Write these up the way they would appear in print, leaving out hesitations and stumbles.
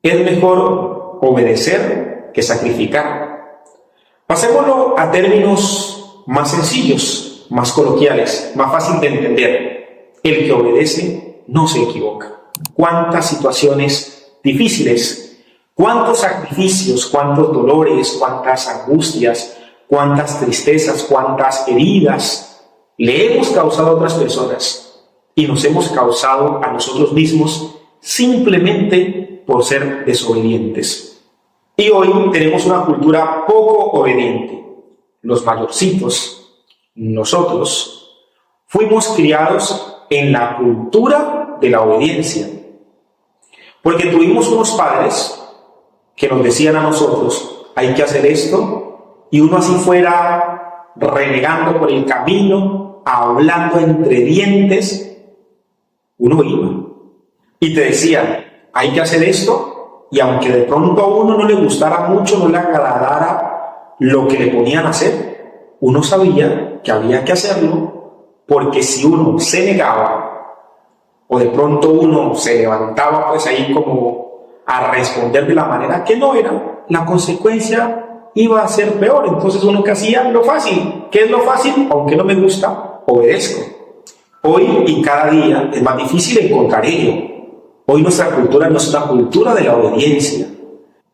Es mejor obedecer que sacrificar. Pasémoslo a términos más sencillos, más coloquiales, más fácil de entender. El que obedece no se equivoca. ¿Cuántas situaciones difíciles, cuántos sacrificios, cuántos dolores, cuántas angustias, cuántas tristezas, cuántas heridas le hemos causado a otras personas y nos hemos causado a nosotros mismos simplemente por ser desobedientes? Y hoy tenemos una cultura poco obediente. Los mayorcitos, nosotros, fuimos criados en la cultura de la obediencia. Porque tuvimos unos padres que nos decían a nosotros, hay que hacer esto, y uno así fuera renegando por el camino, hablando entre dientes, uno iba. Y te decían, hay que hacer esto, y aunque de pronto a uno no le gustara mucho, no le agradara lo que le ponían a hacer, uno sabía que había que hacerlo, porque si uno se negaba, o de pronto uno se levantaba pues ahí como a responder de la manera que no era, la consecuencia iba a ser peor. Entonces uno que hacía lo fácil. ¿Qué es lo fácil? Aunque no me gusta, obedezco. Hoy y cada día es más difícil encontrar ello. Hoy nuestra cultura no es una cultura de la obediencia,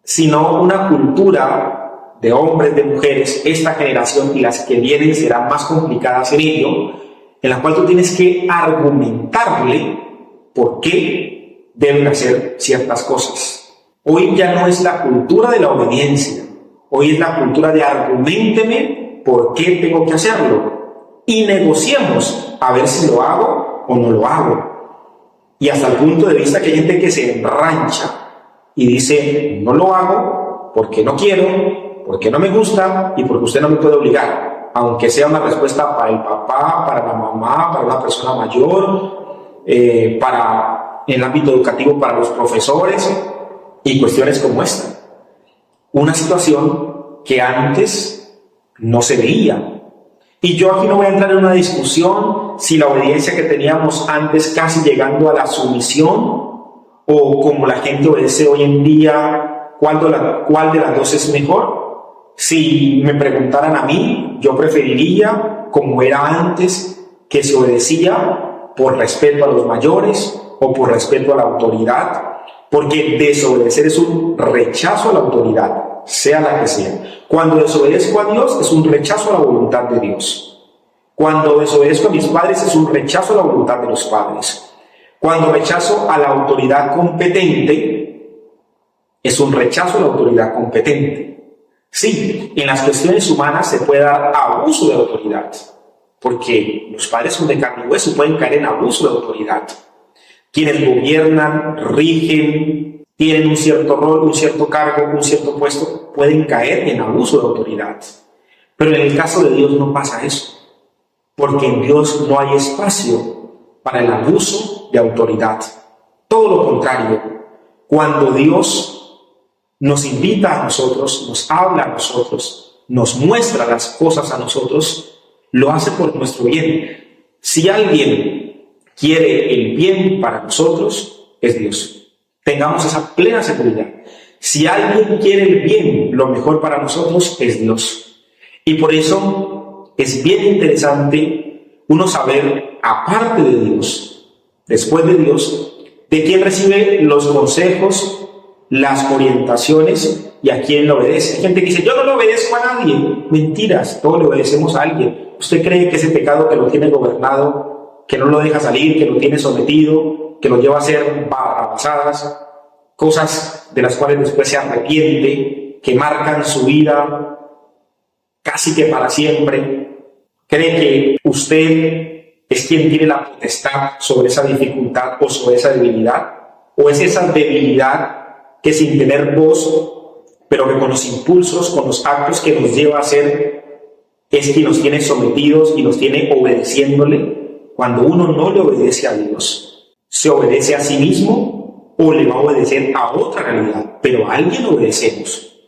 sino una cultura de hombres, de mujeres. Esta generación y las que vienen serán más complicadas en ello, en la cual tú tienes que argumentarle por qué deben hacer ciertas cosas. Hoy ya no es la cultura de la obediencia, hoy es la cultura de arguménteme por qué tengo que hacerlo y negociemos a ver si lo hago o no lo hago. Y hasta el punto de vista que hay gente que se enrancha y dice, no lo hago porque no quiero, porque no me gusta y porque usted no me puede obligar, aunque sea una respuesta para el papá, para la mamá, para una persona mayor, para en el ámbito educativo, para los profesores y cuestiones como esta. Una situación que antes no se veía. Y yo aquí no voy a entrar en una discusión si la obediencia que teníamos antes casi llegando a la sumisión o como la gente obedece hoy en día, cuál de las dos es mejor. Si me preguntaran a mí, yo preferiría como era antes, que se obedecía por respeto a los mayores o por respeto a la autoridad, porque desobedecer es un rechazo a la autoridad, sea la que sea. Cuando desobedezco a Dios es un rechazo a la voluntad de Dios. Cuando desobedezco a mis padres es un rechazo a la voluntad de los padres. Cuando rechazo a la autoridad competente es un rechazo a la autoridad competente. Sí, en las cuestiones humanas se puede dar abuso de autoridad, porque los padres son de carne y hueso y pueden caer en abuso de autoridad. Quienes gobiernan, rigen, tienen un cierto rol, un cierto cargo, un cierto puesto, pueden caer en abuso de autoridad. Pero en el caso de Dios no pasa eso, porque en Dios no hay espacio para el abuso de autoridad. Todo lo contrario, cuando Dios nos invita a nosotros, nos habla a nosotros, nos muestra las cosas a nosotros, lo hace por nuestro bien. Si alguien quiere el bien para nosotros, es Dios. Tengamos esa plena seguridad. Si alguien quiere el bien, lo mejor para nosotros, es Dios. Y por eso es bien interesante uno saber, aparte de Dios, después de Dios, de quién recibe los consejos, las orientaciones y a quién le obedece. Hay gente que dice, yo no le obedezco a nadie. Mentiras, todos le obedecemos a alguien. ¿Usted cree que ese pecado que lo tiene gobernado, que no lo deja salir, que lo tiene sometido, que lo lleva a hacer barrabasadas, cosas de las cuales después se arrepiente, que marcan su vida casi que para siempre? ¿Cree que usted es quien tiene la potestad sobre esa dificultad o sobre esa debilidad? ¿O es esa debilidad que sin tener voz, pero que con los impulsos, con los actos que nos lleva a hacer, es quien nos tiene sometidos y nos tiene obedeciéndole? Cuando uno no le obedece a Dios, se obedece a sí mismo o le va a obedecer a otra realidad, pero a alguien obedecemos.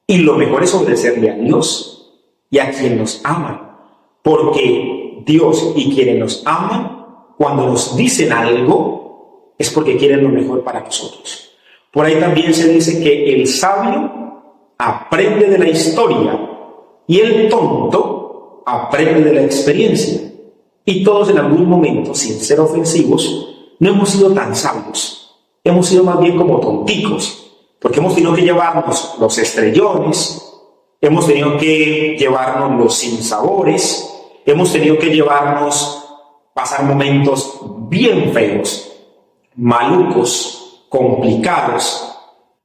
Y lo mejor es obedecerle a Dios y a quien nos ama, porque Dios y quienes nos aman, cuando nos dicen algo, es porque quieren lo mejor para nosotros. Por ahí también se dice que el sabio aprende de la historia y el tonto aprende de la experiencia. Y todos en algún momento, sin ser ofensivos, no hemos sido tan sabios. Hemos sido más bien como tonticos, porque hemos tenido que llevarnos los estrellones, hemos tenido que llevarnos los sinsabores, hemos tenido que pasar momentos bien feos, malucos, complicados,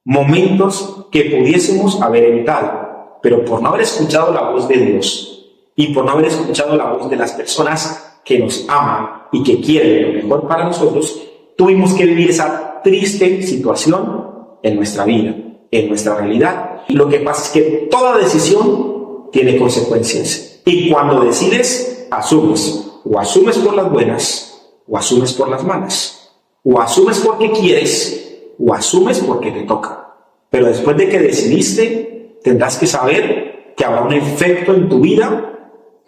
momentos que pudiésemos haber evitado, pero por no haber escuchado la voz de Dios y por no haber escuchado la voz de las personas que nos aman y que quieren lo mejor para nosotros, tuvimos que vivir esa triste situación en nuestra vida, en nuestra realidad. Y lo que pasa es que toda decisión tiene consecuencias. Y cuando decides, asumes. O asumes por las buenas, o asumes por las malas. O asumes porque quieres, o asumes porque te toca. Pero después de que decidiste, tendrás que saber que habrá un efecto en tu vida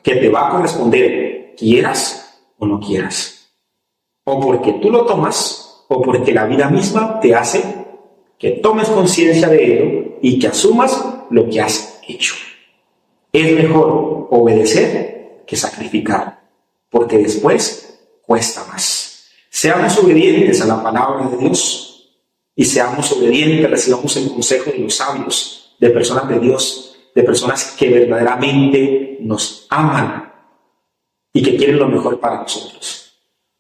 que te va a corresponder, quieras o no quieras. O porque tú lo tomas, o porque la vida misma te hace que tomes conciencia de ello y que asumas lo que has hecho. Es mejor obedecer que sacrificar, porque después cuesta más. Seamos obedientes a la palabra de Dios y seamos obedientes, recibamos el consejo de los sabios, de personas de Dios, de personas que verdaderamente nos aman y que quieren lo mejor para nosotros.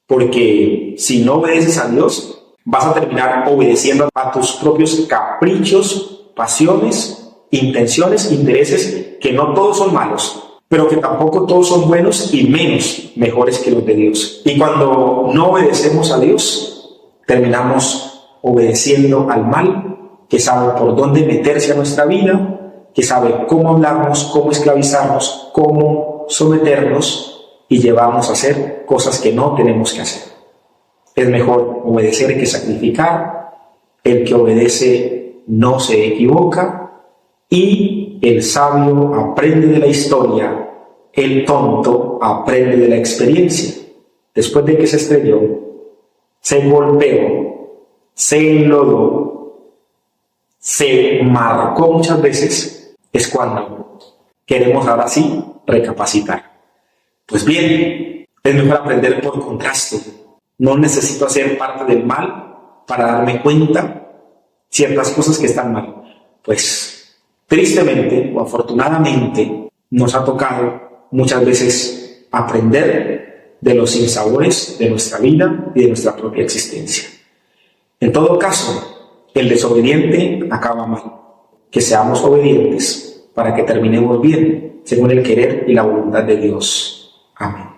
Porque si no obedeces a Dios, vas a terminar obedeciendo a tus propios caprichos, pasiones, intenciones, intereses, que no todos son malos, pero que tampoco todos son buenos y menos mejores que los de Dios. Y cuando no obedecemos a Dios, terminamos obedeciendo al mal, que sabe por dónde meterse a nuestra vida, que sabe cómo hablarnos, cómo esclavizarnos, cómo someternos y llevarnos a hacer cosas que no tenemos que hacer. Es mejor obedecer que sacrificar. El que obedece no se equivoca y el sabio aprende de la historia, el tonto aprende de la experiencia. Después de que se estrelló, se golpeó, se enlodó, se marcó muchas veces, es cuando queremos ahora sí recapacitar. Pues bien, es mejor aprender por contraste. No necesito hacer parte del mal para darme cuenta ciertas cosas que están mal. Pues tristemente o afortunadamente nos ha tocado muchas veces aprender de los sinsabores de nuestra vida y de nuestra propia existencia. En todo caso, el desobediente acaba mal. Que seamos obedientes para que terminemos bien, según el querer y la voluntad de Dios. Amén.